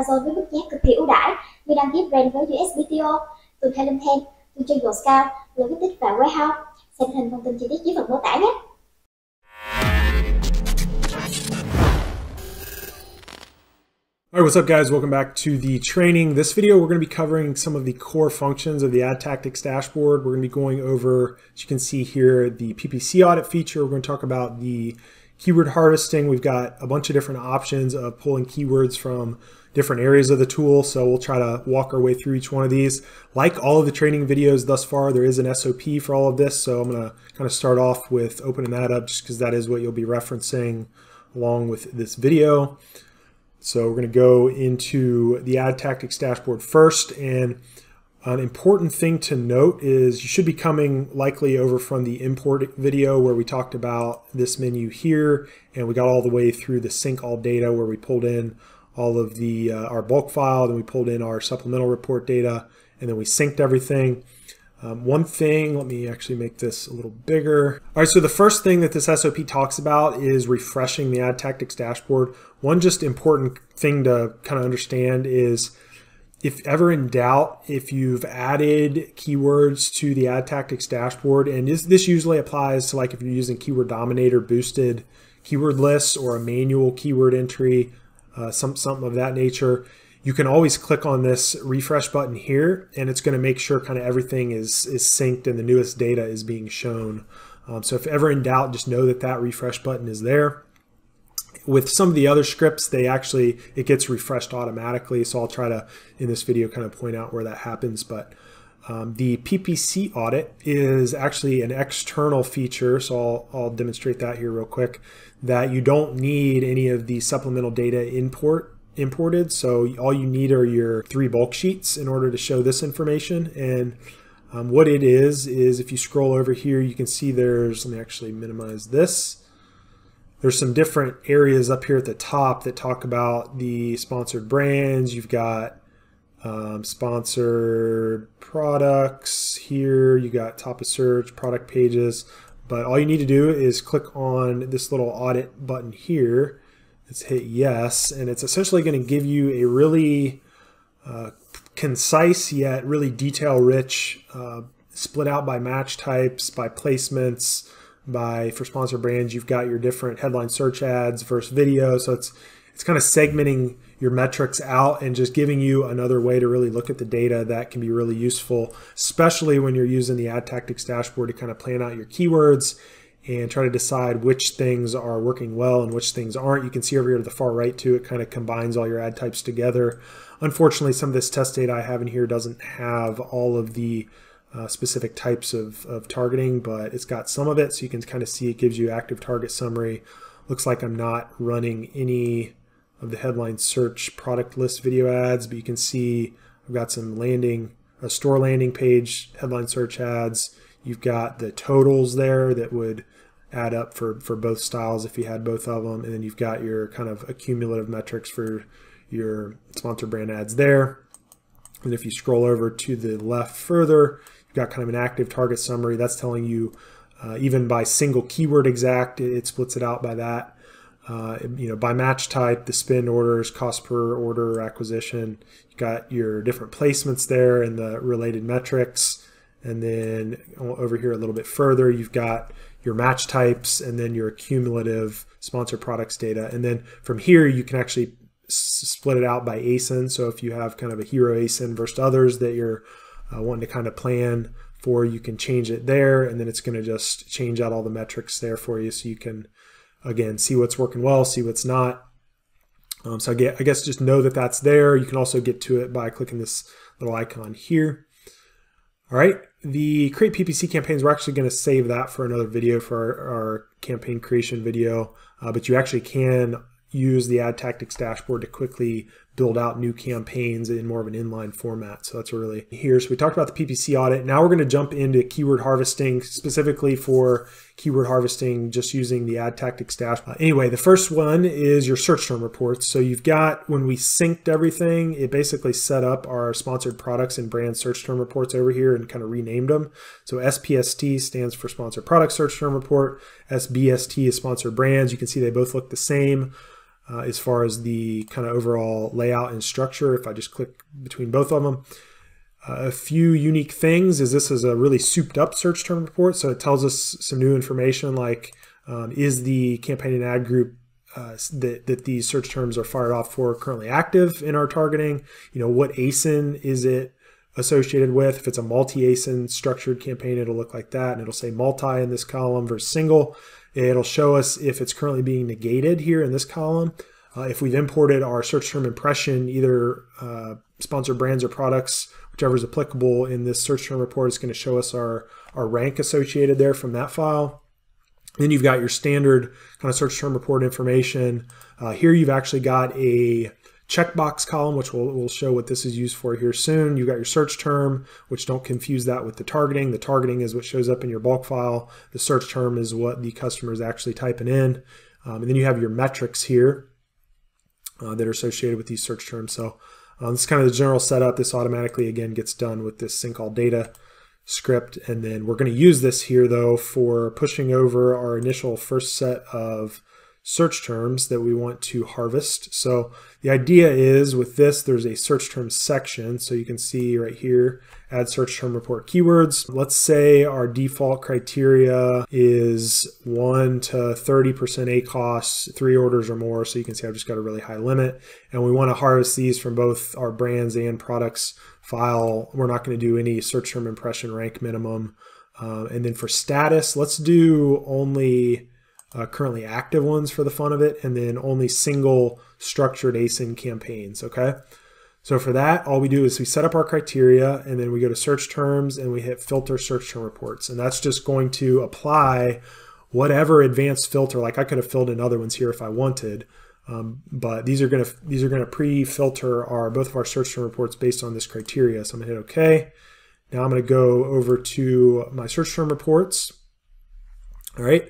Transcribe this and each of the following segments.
Amazon với mức giá cực kỳ ưu đãi như đăng ký brand với USBTO, tuần theo thêm, tuần chơi Go Scout, Logistics và Warehouse. Xem hình thông tin chi tiết dưới phần mô tả nhé. All right, what's up guys? Welcome back to the training. This video, we're going to be covering some of the core functions of the AdTactix dashboard. We're going to be going over, as you can see here, the PPC audit feature. We're going to talk about the keyword harvesting. We've got a bunch of different options of pulling keywords from different areas of the tool. So we'll try to walk our way through each one of these. Like all of the training videos thus far, there is an SOP for all of this. So I'm going to kind of start off with opening that up just because that is what you'll be referencing along with this video. So we're going to go into the AdTactix dashboard first, and an important thing to note is you should be coming likely over from the import video where we talked about this menu here, and we got all the way through the sync all data where we pulled in all of the our bulk file, then we pulled in our supplemental report data, and then we synced everything. One thing, let me actually make this a little bigger. All right, so the first thing that this SOP talks about is refreshing the AdTactix dashboard. One just important thing to kind of understand is if ever in doubt, if you've added keywords to the AdTactix dashboard, and this usually applies to like if you're using Keyword Dominator boosted keyword lists or a manual keyword entry, something of that nature, you can always click on this refresh button here, and it's going to make sure kind of everything is synced and the newest data is being shown. So if ever in doubt, just know that that refresh button is there. With some of the other scripts, it gets refreshed automatically. So I'll try to, in this video, kind of point out where that happens. But the PPC audit is actually an external feature. So I'll demonstrate that here real quick, that you don't need any of the supplemental data imported. So all you need are your 3 bulk sheets in order to show this information. And what it is if you scroll over here, you can see let me actually minimize this. There's some different areas up here at the top that talk about the sponsored brands. You've got sponsored products here. You got top of search, product pages. But all you need to do is click on this little audit button here. Let's hit yes, and it's essentially going to give you a really concise yet really detail-rich split out by match types, by placements, for sponsored brands. You've got your different headline search ads versus video, so it's kind of segmenting your metrics out and just giving you another way to really look at the data that can be really useful, especially when you're using the AdTactix dashboard to kind of plan out your keywords and try to decide which things are working well and which things aren't. You can see over here to the far right too, it kind of combines all your ad types together. Unfortunately, some of this test data I have in here doesn't have all of the specific types of targeting, but it's got some of it, so you can kind of see it gives you active target summary. Looks like I'm not running any of the headline search product list video ads, but you can see I've got some store landing page headline search ads. You've got the totals there that would add up for both styles if you had both of them. And then you've got your kind of accumulative metrics for your sponsored brand ads there. And if you scroll over to the left further, you've got kind of an active target summary. That's telling you even by single keyword exact, it splits it out by that. By match type, the spend orders, cost per order acquisition. You've got your different placements there and the related metrics. And then over here a little bit further, you've got your match types and then your cumulative sponsored products data. And then from here, you can actually split it out by ASIN. So if you have kind of a hero ASIN versus others that you're wanting to kind of plan for, you can change it there. And then it's going to just change out all the metrics there for you. So you can, again, see what's working well, see what's not. So I guess just know that that's there. You can also get to it by clicking this little icon here. All right, the create PPC campaigns, we're actually going to save that for another video for our campaign creation video, but you actually can use the AdTactix dashboard to quickly build out new campaigns in more of an inline format. So that's really here. So we talked about the PPC audit. Now we're going to jump into keyword harvesting, specifically for keyword harvesting just using the AdTactix dashboard. Anyway, the first one is your search term reports. So you've got, when we synced everything, it basically set up our sponsored products and brand search term reports over here and kind of renamed them. So SPST stands for sponsored product search term report. SBST is sponsored brands. You can see they both look the same. as far as the kind of overall layout and structure. If I just click between both of them, a few unique things is this is a really souped up search term report. So it tells us some new information like is the campaign and ad group that these search terms are fired off for currently active in our targeting? You know, what ASIN is it associated with? If it's a multi-ASIN structured campaign, it'll look like that, and it'll say multi in this column versus single. It'll show us if it's currently being negated here in this column. If we've imported our search term impression, either sponsored brands or products, whichever is applicable in this search term report, is going to show us our rank associated there from that file. Then you've got your standard kind of search term report information. Here you've actually got a checkbox column, which we'll show what this is used for here soon. You've got your search term, which don't confuse that with the targeting. The targeting is what shows up in your bulk file. The search term is what the customer is actually typing in. And then you have your metrics here that are associated with these search terms. So this is kind of the general setup. This automatically, again, gets done with this sync all data script. And then we're going to use this here, though, for pushing over our initial first set of search terms that we want to harvest. So the idea is with this, there's a search term section. So you can see right here, add search term report keywords. Let's say our default criteria is 1 to 30% ACoS, 3 orders or more. So you can see I've just got a really high limit, and we want to harvest these from both our brands and products file. We're not going to do any search term impression rank minimum. And then for status, let's do only currently active ones for the fun of it, and then only single structured ASIN campaigns, okay? So for that, all we do is we set up our criteria, and then we go to search terms and we hit filter search term reports. And that's just going to apply whatever advanced filter, like I could have filled in other ones here if I wanted, but these are gonna pre-filter both of our search term reports based on this criteria. So I'm gonna hit OK. Now I'm gonna go over to my search term reports, all right?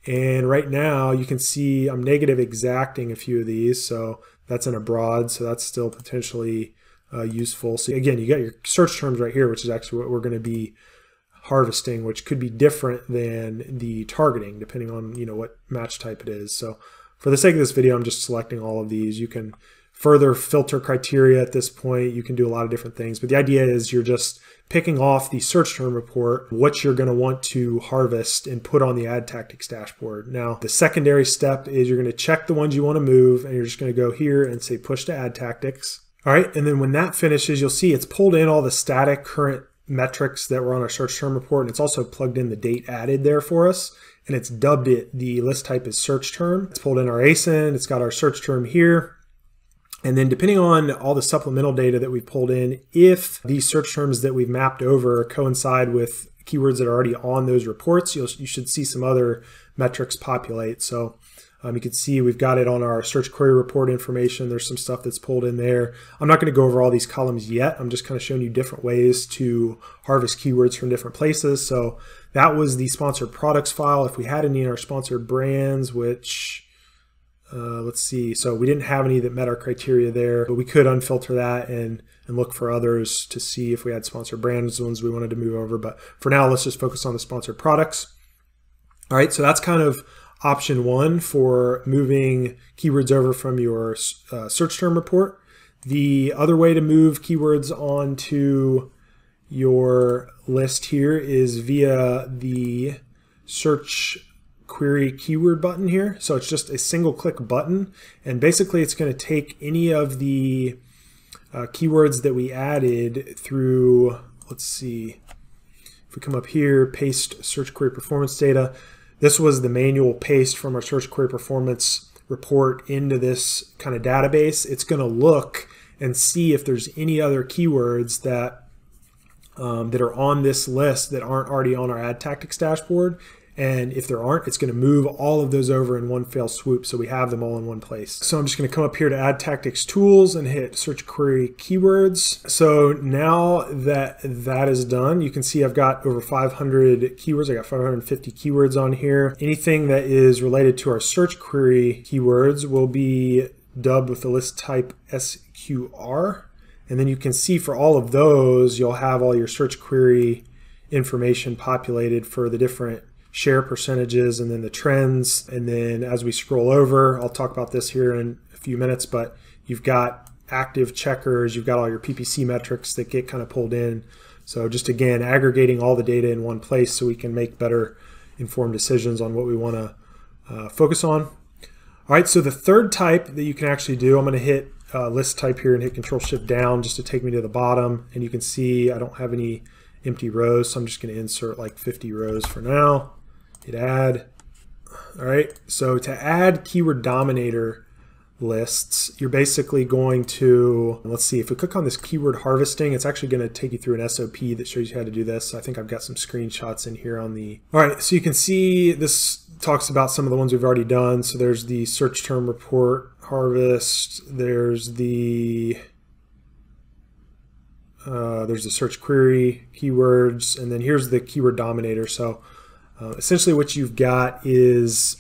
And right now you can see I'm negative exacting a few of these. So that's in a broad, so that's still potentially useful. So again, you got your search terms right here, which is actually what we're going to be harvesting, which could be different than the targeting depending on, you know, what match type it is. So for the sake of this video, I'm just selecting all of these. You can further filter criteria at this point. You can do a lot of different things, but the idea is you're just picking off the search term report, what you're going to want to harvest and put on the AdTactix dashboard. Now, the secondary step is you're going to check the ones you want to move, and you're just going to go here and say push to AdTactix. All right, and then when that finishes, you'll see it's pulled in all the static current metrics that were on our search term report, and it's also plugged in the date added there for us, and it's dubbed it, the list type is search term. It's pulled in our ASIN, it's got our search term here. And then depending on all the supplemental data that we've pulled in, if these search terms that we've mapped over coincide with keywords that are already on those reports, you should see some other metrics populate. So you can see we've got it on our search query report information. There's some stuff that's pulled in there. I'm not going to go over all these columns yet. I'm just kind of showing you different ways to harvest keywords from different places. So that was the sponsored products file. If we had any in our sponsored brands, which let's see, so we didn't have any that met our criteria there, but we could unfilter that and look for others to see if we had sponsored brands, the ones we wanted to move over. But for now, let's just focus on the sponsored products. All right, so that's kind of option one for moving keywords over from your search term report. The other way to move keywords onto your list here is via the search query keyword button here. So it's just a single click button, and basically it's going to take any of the keywords that we added through, let's see, if we come up here, paste search query performance data. This was the manual paste from our search query performance report into this kind of database. It's going to look and see if there's any other keywords that that are on this list that aren't already on our AdTactix dashboard. And if there aren't, it's going to move all of those over in one fell swoop, so we have them all in one place. So I'm just going to come up here to AdTactix Tools and hit Search Query Keywords. So now that that is done, you can see I've got over 500 keywords. I got 550 keywords on here. Anything that is related to our search query keywords will be dubbed with the list type SQR. And then you can see for all of those, you'll have all your search query information populated for the different share percentages and then the trends. And then as we scroll over, I'll talk about this here in few minutes, but you've got active checkers, you've got all your PPC metrics that get kind of pulled in. So just again, aggregating all the data in one place so we can make better informed decisions on what we want to focus on. All right, so the third type that you can actually do, I'm going to hit list type here and hit Control-Shift down just to take me to the bottom. And you can see I don't have any empty rows, so I'm just going to insert like 50 rows for now. Hit add. All right, so to add keyword dominator lists, you're basically going to, let's see, if we click on this keyword harvesting, it's actually going to take you through an SOP that shows you how to do this. I think I've got some screenshots in here on the, all right, so you can see this talks about some of the ones we've already done. So there's the search term report harvest, there's the search query keywords, and then here's the keyword dominator. So essentially what you've got is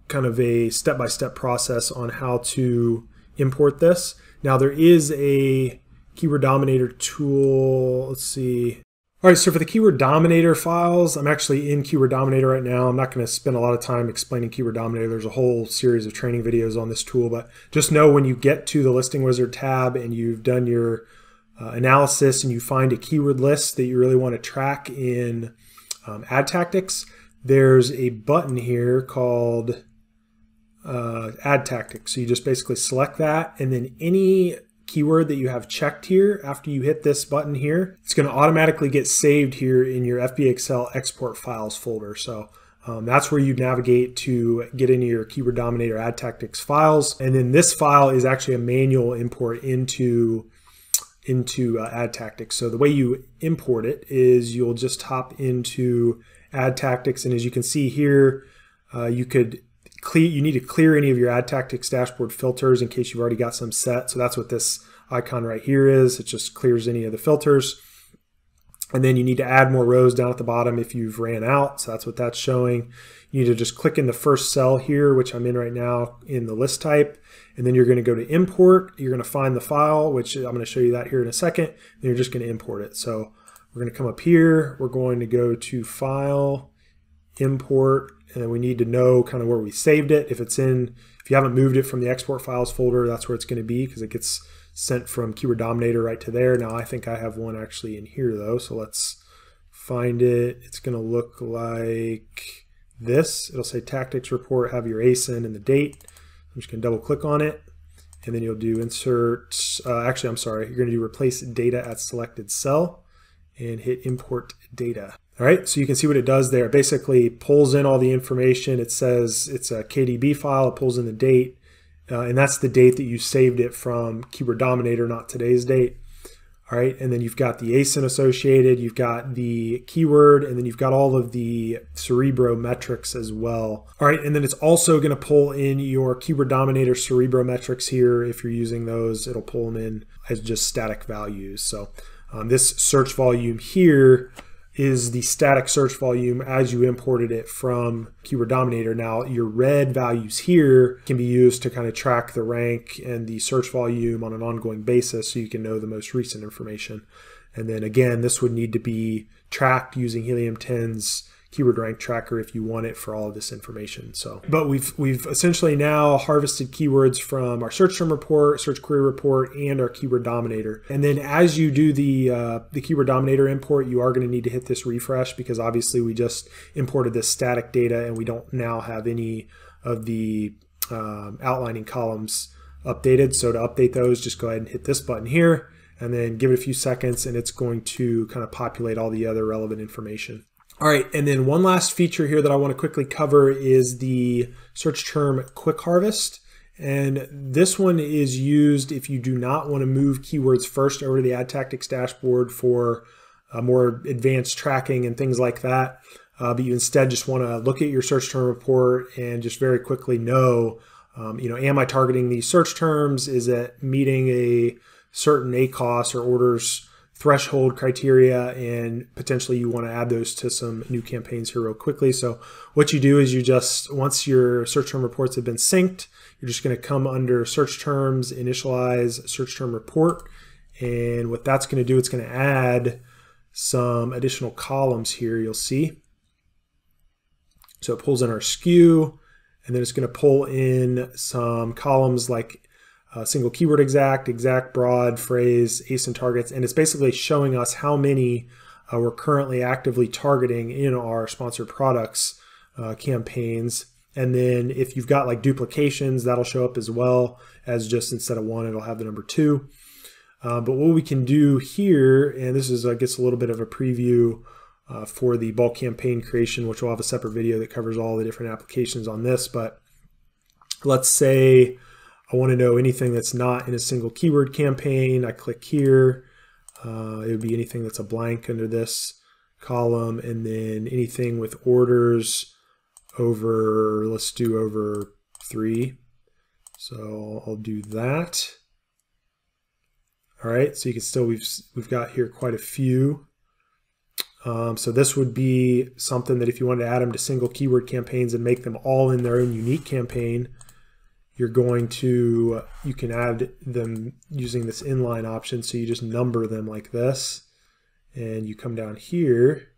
kind of a step-by-step process on how to import this. Now there is a keyword dominator tool. Let's see. All right, so for the keyword dominator files, I'm actually in keyword dominator right now. I'm not going to spend a lot of time explaining keyword dominator. There's a whole series of training videos on this tool, but just know when you get to the listing wizard tab and you've done your analysis and you find a keyword list that you really want to track in AdTactix, there's a button here called AdTactix. So you just basically select that, and then any keyword that you have checked here, after you hit this button here, it's going to automatically get saved here in your FBXL export files folder. So that's where you navigate to get into your keyword dominator AdTactix files. And then this file is actually a manual import into AdTactix. So the way you import it is you'll just hop into AdTactix, and as you can see here, you need to clear any of your AdTactix dashboard filters in case you've already got some set. So that's what this icon right here is. It just clears any of the filters. And then you need to add more rows down at the bottom if you've ran out. So that's what that's showing. You need to just click in the first cell here, which I'm in right now in the list type. And then you're going to go to import. You're going to find the file, which I'm going to show you that here in a second. And you're just going to import it. So we're going to come up here. We're going to go to File, Import, and then we need to know kind of where we saved it. If you haven't moved it from the export files folder, that's where it's going to be because it gets sent from keyword dominator right to there. Now I think I have one actually in here though, so let's find it. It's going to look like this. It'll say Tactics Report, have your ASIN and the date. I'm just going to double click on it, and then you'll do insert, actually I'm sorry, you're going to do replace data at selected cell and hit import data. All right, so you can see what it does there. It basically pulls in all the information. It says it's a KDB file. It pulls in the date, and that's the date that you saved it from keyword dominator, not today's date. All right, and then you've got the ASIN associated, you've got the keyword, and then you've got all of the Cerebro metrics as well. All right, and then it's also going to pull in your keyword dominator Cerebro metrics here. If you're using those, it'll pull them in as just static values. So this search volume here is the static search volume as you imported it from keyword dominator. Now your red values here can be used to kind of track the rank and the search volume on an ongoing basis so you can know the most recent information. And then again, this would need to be tracked using Helium 10's keyword rank tracker if you want it for all of this information. So, but we've essentially now harvested keywords from our search term report, search query report, and our keyword dominator. And then as you do the keyword dominator import, you are going to need to hit this refresh because obviously we just imported this static data and we don't now have any of the outlining columns updated. So to update those, just go ahead and hit this button here and then give it a few seconds and it's going to kind of populate all the other relevant information. All right, and then one last feature here that I want to quickly cover is the search term quick harvest. And this one is used if you do not want to move keywords first over to the AdTactix dashboard for more advanced tracking and things like that. But you instead just want to look at your search term report and just very quickly know, am I targeting these search terms? Is it meeting a certain ACOS or orders threshold criteria, and potentially you want to add those to some new campaigns here real quickly. So what you do is you just, once your search term reports have been synced, you're just going to come under search terms, initialize search term report. And what that's going to do, it's going to add some additional columns here, you'll see. So it pulls in our SKU, and then it's going to pull in some columns like single keyword exact, exact, broad, phrase, ASIN targets, and it's basically showing us how many we're currently actively targeting in our sponsored products campaigns. And then if you've got like duplications, that'll show up as well as just instead of 1, it'll have the number 2. But what we can do here, and this is I guess a little bit of a preview for the bulk campaign creation, which will have a separate video that covers all the different applications on this. But let's say I want to know anything that's not in a single keyword campaign. I click here. It would be anything that's a blank under this column, and then anything with orders over, let's do over 3. So I'll do that. All right, so you can still, we've got here quite a few. So this would be something that if you wanted to add them to single keyword campaigns and make them all in their own unique campaign, you're going to, you can add them using this inline option. So you just number them like this, and you come down here,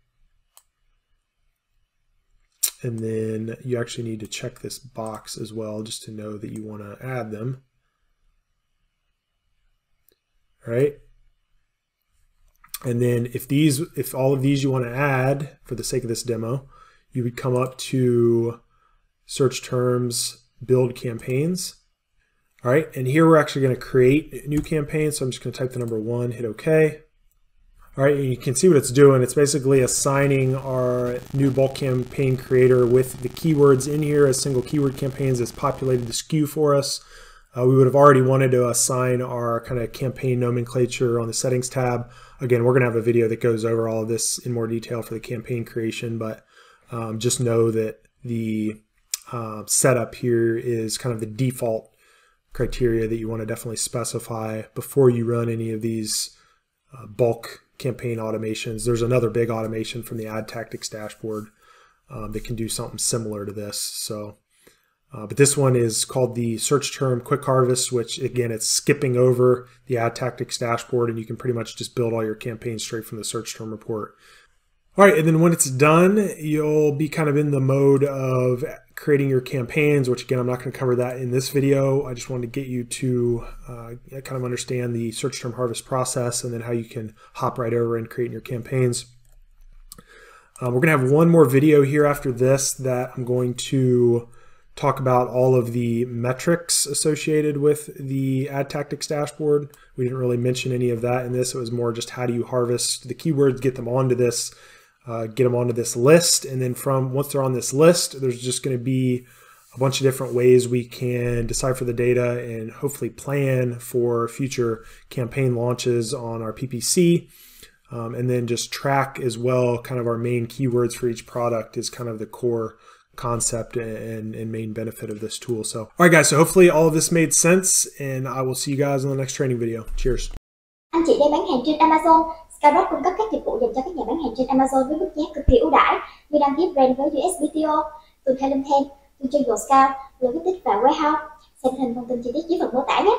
and then you actually need to check this box as well just to know that you want to add them. All right. And then if all of these you want to add for the sake of this demo, you would come up to search terms, build campaigns. All right, and here we're actually going to create a new campaign. So I'm just going to type the number 1, hit OK. All right, and you can see what it's doing. It's basically assigning our new bulk campaign creator with the keywords in here as single keyword campaigns. It's populated the SKU for us. We would have already wanted to assign our kind of campaign nomenclature on the settings tab. Again, we're going to have a video that goes over all of this in more detail for the campaign creation, but just know that the setup here is kind of the default criteria that you want to definitely specify before you run any of these bulk campaign automations. There's another big automation from the AdTactix dashboard that can do something similar to this. So, but this one is called the search term quick harvest, which again, it's skipping over the AdTactix dashboard, and you can pretty much just build all your campaigns straight from the search term report. All right, and then when it's done, you'll be kind of in the mode of creating your campaigns, which again, I'm not going to cover that in this video. I just wanted to get you to kind of understand the search term harvest process and then how you can hop right over and create your campaigns. We're going to have one more video here after this that I'm going to talk about all of the metrics associated with the AdTactix dashboard. We didn't really mention any of that in this. It was more just how do you harvest the keywords, get them onto this list, and then once they're on this list, there's just going to be a bunch of different ways we can decipher the data and hopefully plan for future campaign launches on our PPC, and then just track as well kind of our main keywords for each product is kind of the core concept and main benefit of this tool. So, all right guys, so hopefully all of this made sense, and I will see you guys in the next training video. Cheers. Anh chị đang bán hàng trên Amazon. Skyrock cung cấp các dịch vụ dành cho các nhà bán hàng trên Amazon với mức giá cực kỳ ưu đãi như đăng ký brand với USBTO, từ Theo, từ trên Lảo øC, logistics và warehouse. Xem thêm thông tin chi tiết dưới phần mô tả nhé.